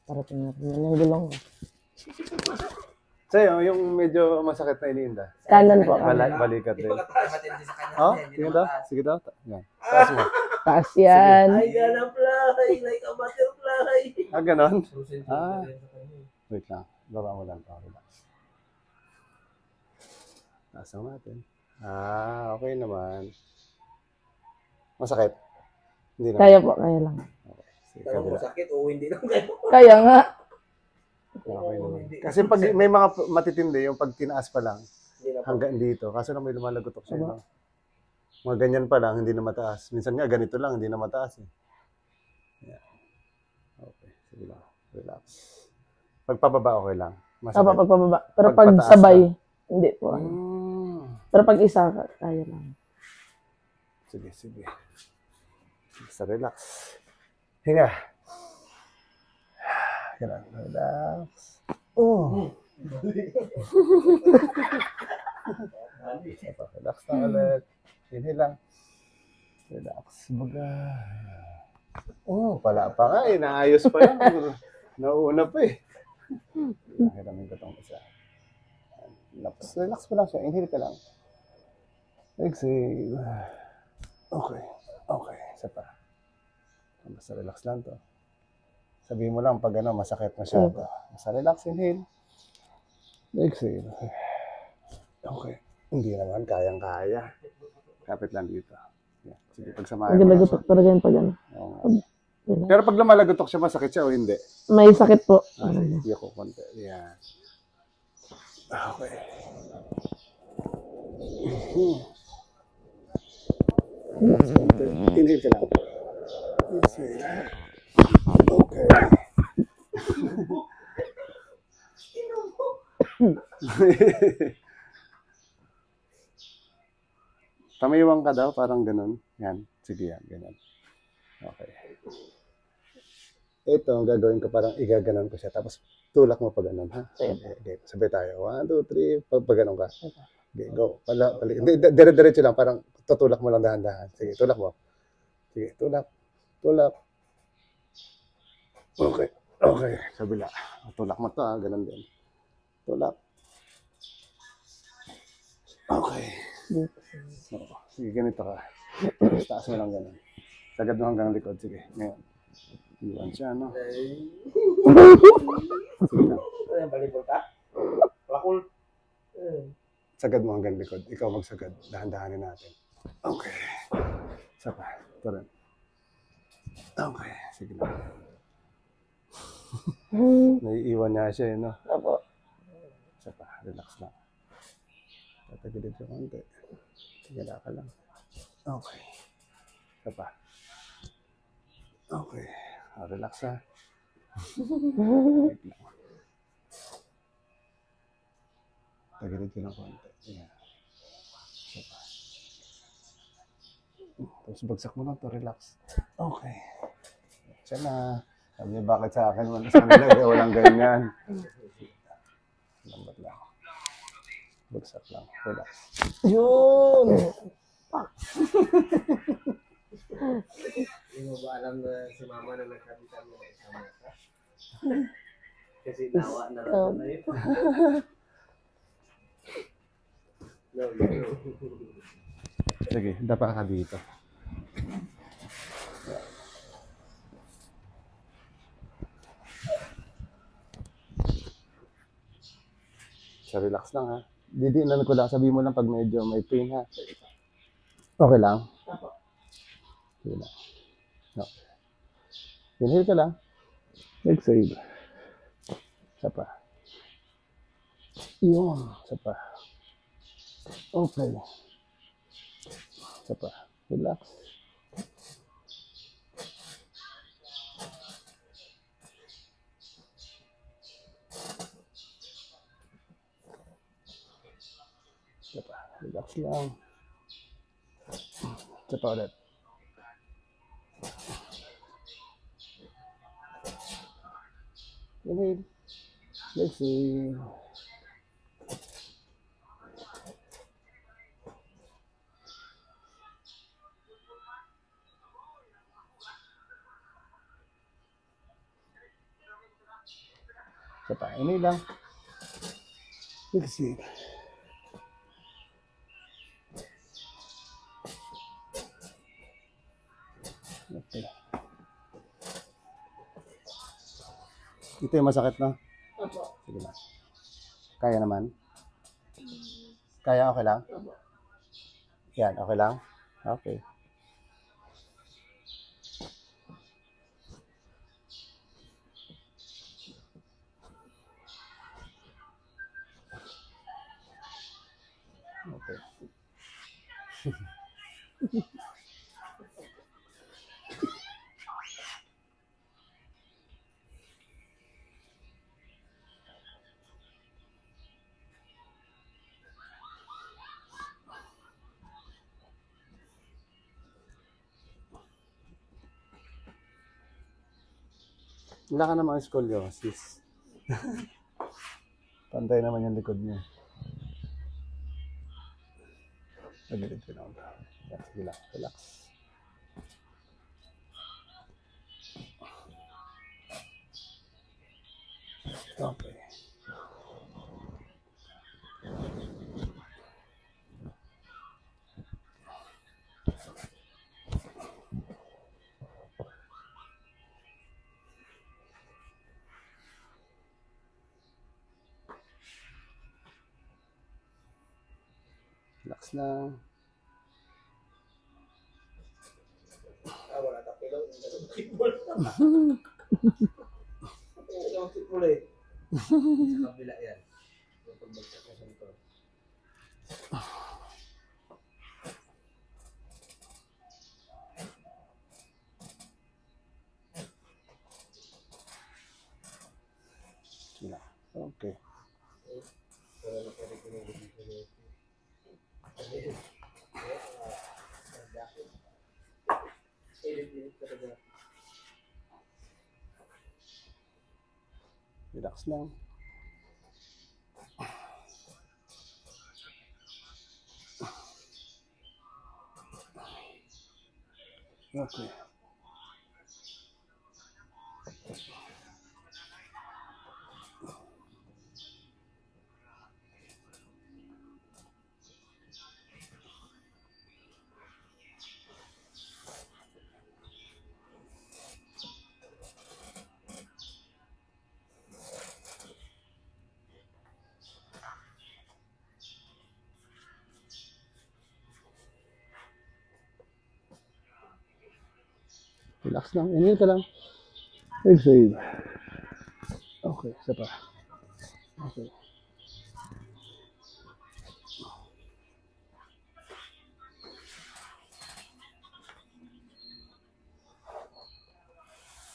Parating na rin. Yung gulong. Sa'yo, yung medyo masakit na iniinda. Kanan po. Balikat din. Oh, sige daw. Sige daw. Yan. Taas mo. Taas yan. Ay, gana fly, like a butterfly. Ah, ganon? Ah. Wait lang. Baba mo lang. Relax. Taas lang natin. Ah, okay naman. Masakit? Hindi naman. Kaya po, kaya lang. Okay. Sige, Kaya mo kabila. sakit o hindi lang kayo. Kaya nga. Okay naman. Kasi pag may mga matitindi, yung pag tinaas pa lang, hanggang dito. Kaso na may lumalagotok siya. No? Mga ganyan pa lang, hindi na mataas. Minsan nga, ganito lang, hindi na mataas. Eh. Yeah. Okay, sige lang. Relax. Pagpababa, okay lang. Opo, pagpababa. Pero pag Pagpataas sabay, hindi po. Pero pag isa, kaya lang. Sige, sige. Basta relax. Hinga. Ganun, relax. Oh. Relax na ulit. Hindi lang. Relax. Baga. Oh, pala pa nga eh. Naayos pa yan. Nauuna pa eh. Nakiramin ko itong isa. Relax mo lang siya. Inhale ka lang. Exhale. Okay. Okay. Isa pa. Basta relax lang to. Sabihin mo lang pag ano, masakit masyado. Basta relax, inhale. Exhale. Okay. Hindi naman kayang-kaya. Kapit lang dito. Yeah. Sige, pagsamahin mo. Magalagotok talaga yan pag ano. Pero pag lumalagotok siya, masakit siya o hindi? May sakit po. Ah, sige, ako konti. Yeah. Okay. Inhale ka lang. Exhale. Okay. Tamiwang ka daw, parang ganun. Yan. Sige yan, ganun. Okay. Ito, ang gagawin ko, parang igaganon ko siya. Tapos, tulak mo pa ganun, ha? Okay, sabay tayo. 1, 2, 3, pag ganun ka. Okay, go. Dire-diretso lang, parang tutulak mo lang dahan-dahan. Sige, tulak mo. Sige, tulak. Tulak. Okay. Okay, kabila. Tulak mo to, ha? Ganun din. Tulak. Okay. Sige, ganito ka. Taas mo lang ganun. Sagad mo hanggang likod. Sige, ngayon. Iwan siya, no? Sige lang. Balibol ka? Lakul. Sagad mo hanggang likod. Ikaw magsagad. Dahan-dahanin natin. Okay. Isa pa. Ito rin. Okay. Sige lang. Naiiwan niya siya, no? Opo. Isa pa. Relax lang. Tatagilid ka konti. Sige ka lang. Okay. Isa pa. Okay. Relax ha. Wait lang. Tagilid ka ng konti. Yeah. Isa pa. Tapos bagsak mo lang to. Relax. Okay. Siya na. Sabi niya, bakit sa akin? Sa kanila, walang ganyan. Lambat lang. Bagsak lang. Relax. Yun! Hindi mo ba alam na si mama na nagkabitan mo isama ka? Kasi nawa na lang na ito. No. Sige, dapa ka dito. So, relax lang ha. Didiinan ko lang. Sabihin mo lang pag medyo may pain ha. Okay lang? Okay lang. No. Inhale ka lang. Exhale. Isa pa. Yun. Isa pa. Okay. Isa pa. Relax. Isa pa. Relax lang. Isa pa ulit. Inhale. Exhale. Isa pa. Inhale lang. Exhale. Okay. Ito yung masakit, no? Opo. Sige lang. Kaya naman? Kaya okay lang? Opo. Yan, okay lang? Okay. Okay. Wala ka namang scoliosis. Pantay naman yung likod niya. Pagilid ko lang. Yan, sige lang. Relax. Okay. Relax lang. Wala tapilaw. Basketball. Basketball eh. Sa kabila yan. Yung pagbagsak na sa likod. Sige lang. Okay. Wala na pwede kinilig ko nito. Edit talaga. Relax lang. Okay. Relax lang. Inhale ka lang. Exhale. Okay, isa pa. Okay.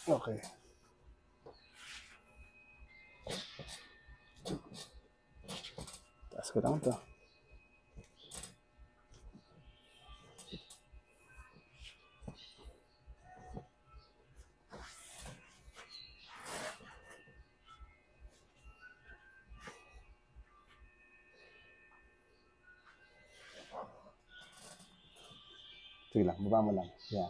Okay. Taas ko lang ito. Sige lang, baba mo lang. Yan.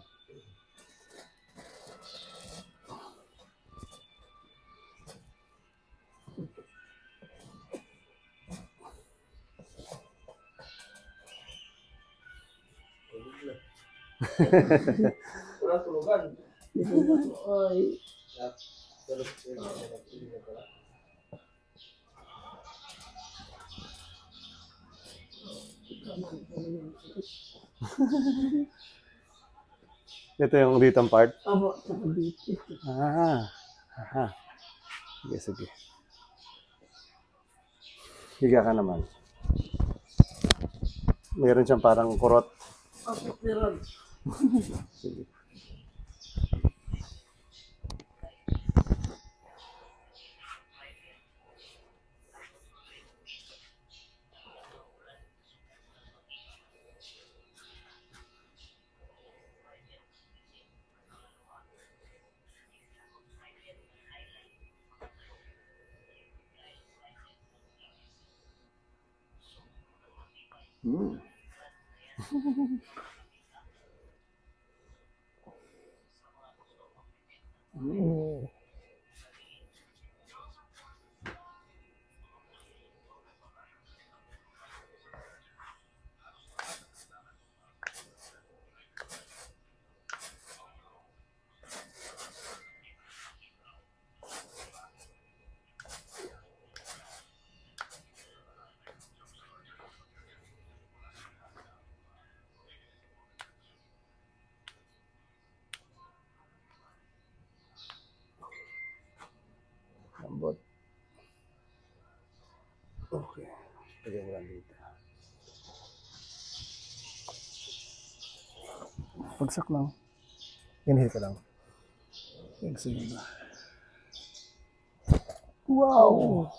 Wala tulugan. Ay. Tulog. Ito yung written part. Opo. Saka dito. Ah. Aha. Sige, sige. Higa ka naman. Meron siyang parang kurot. Opo. Meron. Sige. Hmm. Okay. Lagyan mo lang dito. Pagsak lang. Inhale ka lang. Exhale. Wow!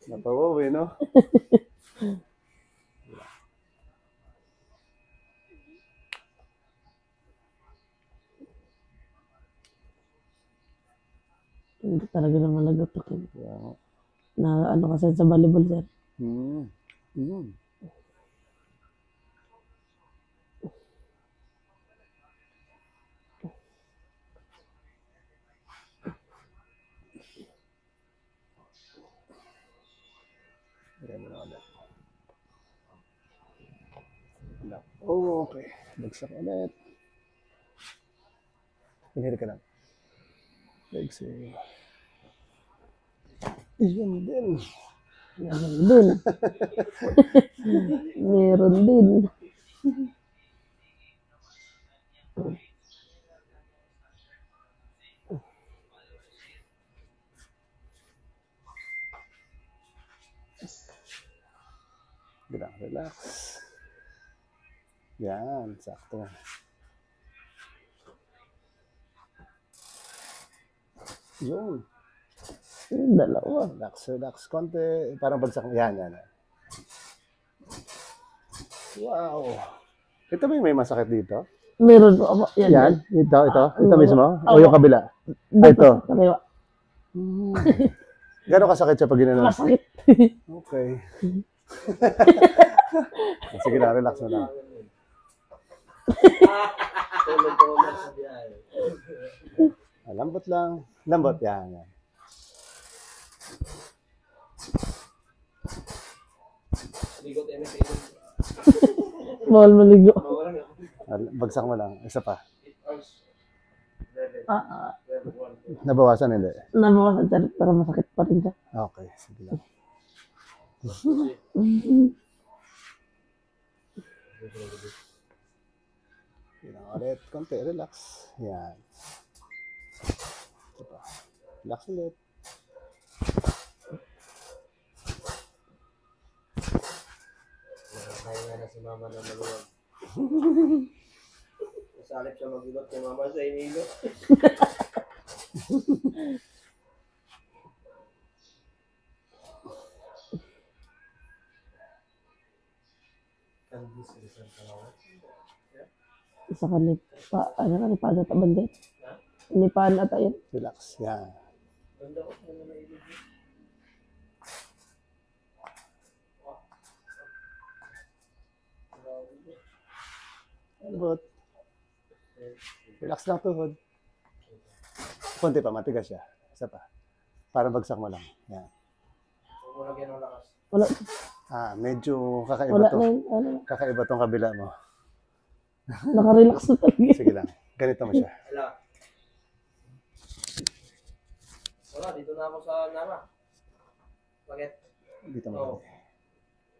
Napawaw no? Hindi talaga naman nagtutukin. Yeah. Na ano kasi sa volleyball, sir. Mm. Mm. Ayan mo na ulit. Oh, okay. Bagsak ulit. Inhale ka lang. Exhale. Iyan din. Meron din. Meron din. Bilang relax. Yan, sakto. Yun. Yung dalawa. Relax, relax. Konti. Parang bagsak. Yan, yan. Wow. Ito ba yung may masakit dito? Meron po ako. Yan. Yan? Ito, ito? Ito mismo? O Oo. yung kabila? Dito, ito. sa kaliwa. Gano'ng kasakit siya pag ginanong? Masakit. Okay. Sige lang, relax mo lang. Tulog ko na sa biyahe. Lambot lang. Lambot, yan. Yan. Ligot MSA. Bawal maligo. Bagsak mo lang. Isa pa. 8 hours. 11. Ah, 12, 1. Nabawasan, hindi. nabawasan, sir. Pero masakit pa rin siya. Okay, sige lang. Yan ulit. Konti, relax. Yan. Ito pa. Relax ulit. Kaya nga na si mama na maluwag. Masalip siya mag-ilot kay mama sa inilot. Isa ka nipa, ano ka nipa ata bandit. Nipaan ata yun. Relax. Yan. Ganda ko na naman ilot. Lambot. Relax lang tuhod. Konti pa, matigas siya. Isa pa. Para bagsak mo lang. Yan. Huwag mo lagyan ng lakas. Wala, Medyo wala kakaiba na to. yun. Ano, Kakaiba tong kabila mo. nakarelax na talaga. Sige lang. Ganito mo siya. Wala. Wala, dito na ako sa Nara. Bakit? Dito mo. Oo.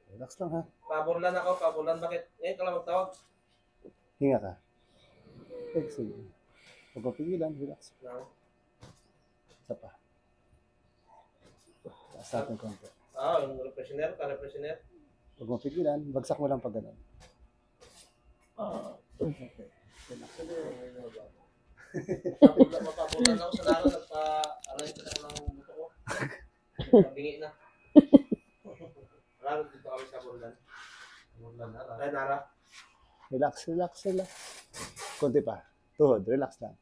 Relax lang ha. Paborlan ako, paborlan. Bakit? Ngayon ka lang magtawag. Hinga ka. Exhale. Huwag mo pigilan. Relax. Lang. Isa pa. Taas natin konti. Yung repressioner, ka-repressioner. Huwag mo pigilan. Bagsak mo lang pag ganun. Okay. Relax. Mapaborlan ako sa Nara. Nagpa-arrange na ako ng buto ko. Pabingi na. Nara, dito kami sa Borlan. Borlan, Nara. Ay, Nara. Relax, relax, relax. Konti pa. Tuhod. Relax lang.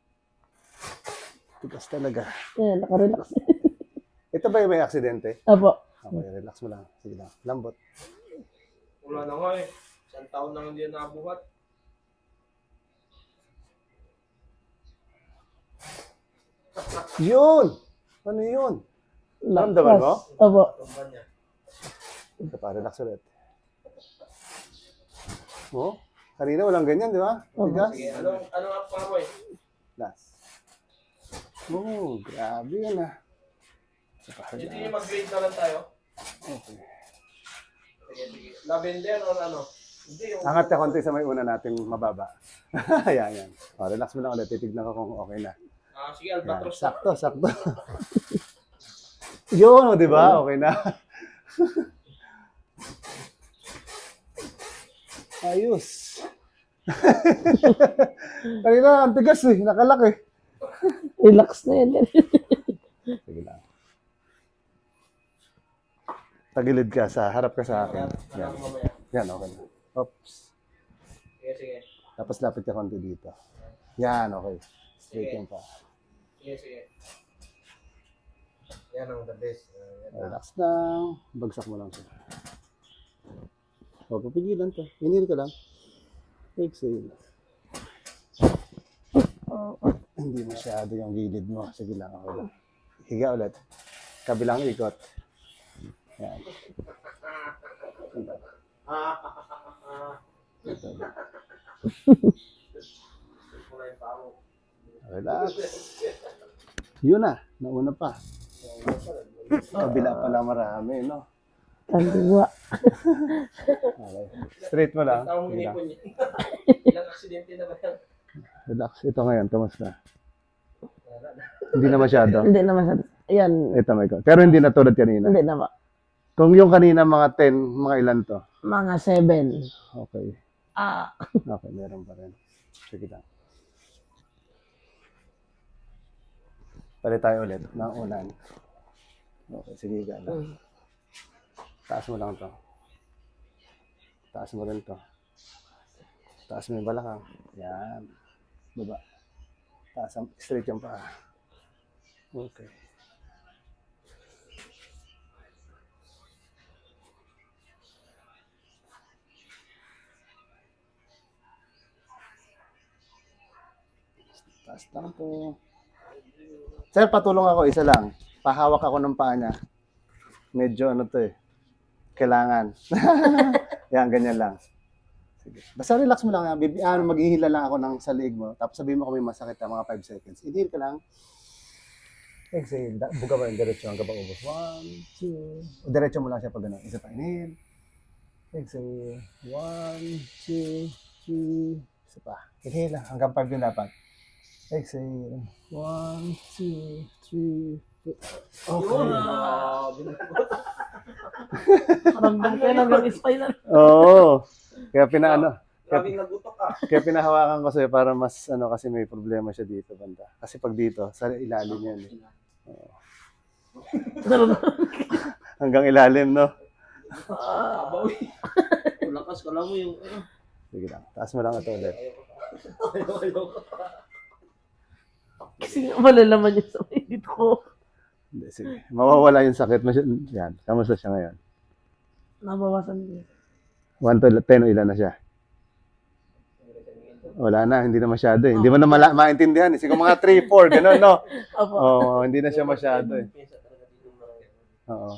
Tigas talaga. Yan, nakarelax. Ito ba yung may aksidente? Apo. Okay, relax mo lang. Sige lang. Lambot. Wala na nga eh. Isang taon nang hindi na nabuhat. Yun! Ano yun? Naramdaman mo? Apo. Tumban niya. Ito pa, relax ulit. Oh, kanina walang ganyan, di ba? Tigas. Sige, anong app pa mo eh? Last. Oh, grabe yan ah. Ito pa, Hindi relax. yung mag-grade na lang tayo. Okay. Sige, sige. Lavender or ano? Hindi yung... Angat ka konti sa may una nating mababa. Ayan, yan. Oh, relax mo lang ulit. Titignan ko kung okay na. Sige, Yan. albatros na. Sakto, sakto. Yun, di ba? Okay na. Ayos. Kanina, ang tigas eh. Nakalaki. Relax na yan. Sige lang. Tagilid ka harap ka sa akin. Yan. Yan, okay na. Oops. Sige, sige. Tapos lapit ka konti dito. Yan, okay. Straight yan pa. Sige, sige. Yan ang the best. Relax lang. Bagsak mo lang siya. Huwag papigilan to. Inhale ka lang. Exhale. Hindi masyado yung gilid mo. Sige lang. Okay lang. Higa ulit. Kabilang ikot. Yan. Relax. Yun na. Nauna pa. Kabila pala marami, no? Kaliwa. Okay. Straight mo lang. Tawang Sige lang. inipon niya. Ilang aksidente na ba yan? Relax. Ito ngayon. Kamusta? Hindi na masyado. Hindi naman sa... Ayan. Ito may ikot. Pero hindi na tulad kanina. Hindi naman. Kung yung kanina mga 10, mga ilan to? Mga 7. Okay. Ah. Okay, meron pa rin. Sige lang. Palit tayo ulit ng unan. Okay, sige ka lang. Taas mo lang to. Taas mo rin to. Taas mo yung balakang. Yan. Baba. Taas, straight yung paa. Okay. Taas lang po. Sir, patulong ako. Isa lang. Pahawak ako ng paa niya. Medyo ano to eh. Kailangan. Yan, ganyan lang. Sige. Basta relax mo lang. Maghihila lang ako ng sa liig mo. Tapos sabihin mo kung may masakit na mga 5 seconds. Inhale ka lang. Exhale. Buga mo yung diretso hanggang ubos. 1, 2. Diretso mo lang siya pag gano'n. Isa pa. Inhale. Exhale. 1, 2, 3. Isa pa. Inhale lang. Hanggang 5 din dapat. Exhale. 1, 2, 3, 4. Okay. Ramdam kayo hanggang spinal. Oo. Kaya Grabing nagutok ka. kaya pinahawakan ko sa'yo para mas kasi may problema siya dito banda. Kasi pag dito, sa ilalim yan eh. Oo. Hanggang ilalim, no? Abawi. Lakas ka lang mo yung... Sige lang. Taas mo lang ito ulit. Kasi nga malalaman niya sa may dito ko. Hindi, sige. Mawawala yung sakit mo. Yan. Kamusta siya ngayon? Nabawasan niya. 1 to 10 o ilan na siya? Wala na. Hindi na masyado eh. Hindi mo na maintindihan eh. Siguro mga 3, 4. Ganun, no? Opo. Oo. Hindi na siya masyado eh. Oo.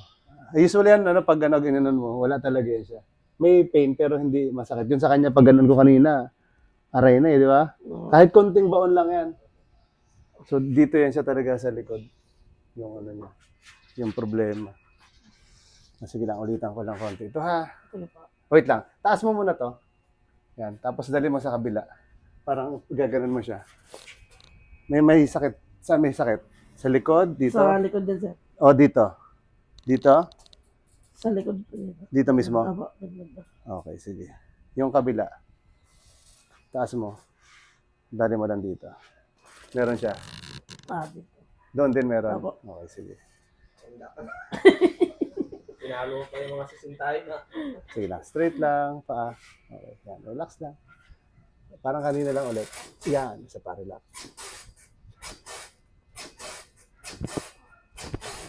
Usually yan, pag ginanon mo, wala talaga yan siya. May pain pero hindi masakit. Yun sa kanya, pag ganon ko kanina, aray na eh, di ba? Kahit konting baon lang yan. So, dito yan siya talaga sa likod. Yung niya. Yung problema. Sige lang, ulitan ko lang konti. Ito ha. Wait lang. Taas mo muna to. Yan. Tapos dali mo sa kabila. Parang gaganon mo siya. May sakit. Saan may sakit? Sa likod? Dito? Sa likod din, sir. O, dito? Dito? Sa likod. Dito mismo? Opo. Okay, sige. Yung kabila. Taas mo. Dali mo lang dito. Meron siya. Dito. Doon din meron. Opo. Okay, sige. Pinalo pa yung mga sisintahin na. Sige lang. Straight lang. Paa. Okay, yan. Relax lang. Parang kanina lang ulit. Yan. Isa pa, relax.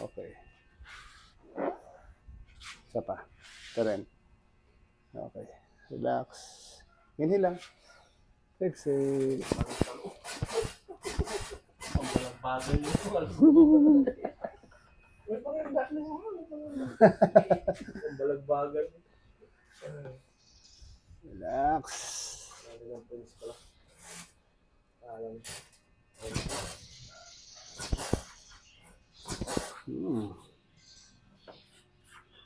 Okay. Isa pa. Ito rin. Okay. Relax. Inhale lang. Exhale. Ang balagbagan nito. Ang balagbagan. Relax.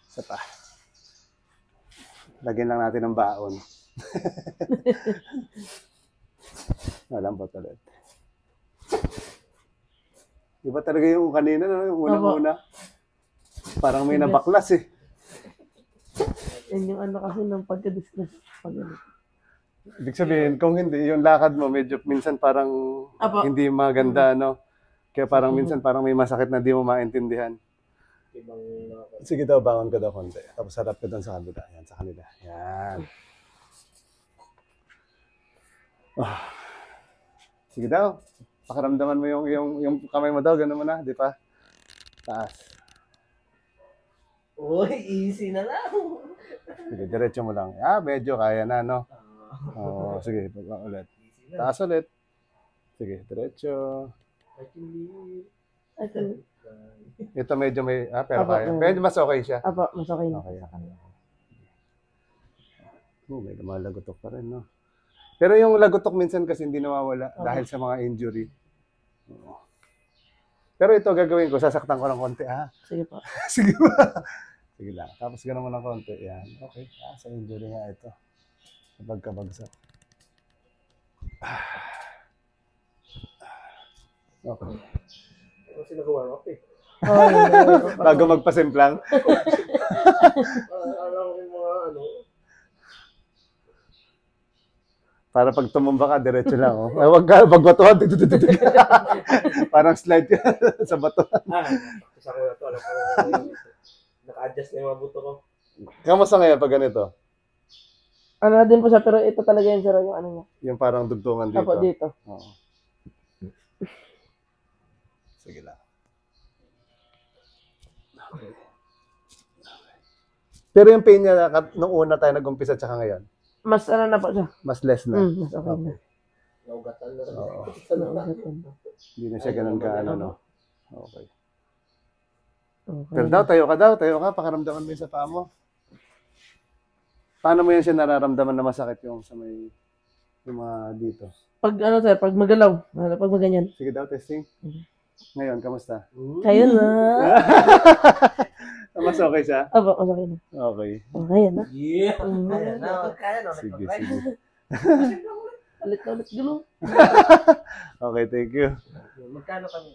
Isa pa. Lagyan lang natin ng baon. Malambot ulit. Iba talaga yung kanina, no? Yung unang-una. Parang may nabaklas eh. Yan yung ano kasi ng pagka-discuss. Pag ano. Ibig sabihin, kung hindi, yung lakad mo, medyo minsan parang Apo. hindi maganda, no? Kaya parang minsan parang may masakit na di mo maintindihan. Ibang Sige daw, bangon ka daw konti. Tapos harap ka doon sa kabila. Yan, sa kanila. Yan. Ah. Sige daw. Pakiramdaman mo yung kamay mo daw. Ganun mo na, di pa? Taas. Uy, easy na lang. Sige, diretso mo lang. Medyo kaya na, no? Oo, sige, baba ulit. Easy na. Taas ulit. Sige, diretso. I can live. Ito. Ito medyo may, pero Apo, kaya. Medyo mas okay siya. Apo, mas okay na. Okay, okay. May lumalagotok pa rin, no? Pero yung lagotok minsan kasi hindi nawawala dahil sa mga injury. Oo. Pero ito gagawin ko, sasaktan ko ng konti, ha? Sige po. Sige ba? Sige lang. Tapos ganun mo ng konti. Yan. Okay. Sa injury nga ito. Sa pagkabagsak. Okay. Kasi nag-warm up eh. Oh, yun. Bago magpasimplang. Alam ko yung mga ano. Para pag tumumba ka, diretso lang. Oh. Huwag ka, magbatuhan. Parang slide ka sa batuhan. Isa ko na to. Alam ko naka-adjust na yung mga buto ko. Kamusta ngayon pag ganito? Ano na din po siya, pero ito talaga yung sir, yung ano niya. Yung parang dugtungan dito. Apo, dito. Oo. Sige lang. Okay. Pero yung pain niya, nung una tayo nag-umpisa tsaka ngayon, Mas ano na po siya. mas less na. Mas okay na. Naugatan na rin. Oo. Naugatan. Hindi na siya ganun ka, ano, no? Okay. Okay. Pero tayo ka, pakaramdaman mo yung sa paa mo. Paano mo yan siya nararamdaman na masakit yung sa may, yung mga dito? Pag ano sir, pag magalaw, pag maganyan. Sige daw, testing. Ngayon, kamusta? Kaya na. Mas okay siya? Apo, mas okay na. Okay. Okay na. Yeah! Kaya na. Kaya na. Sige, sige. Ulit na ulit gulo. Okay, thank you. Magkano kami?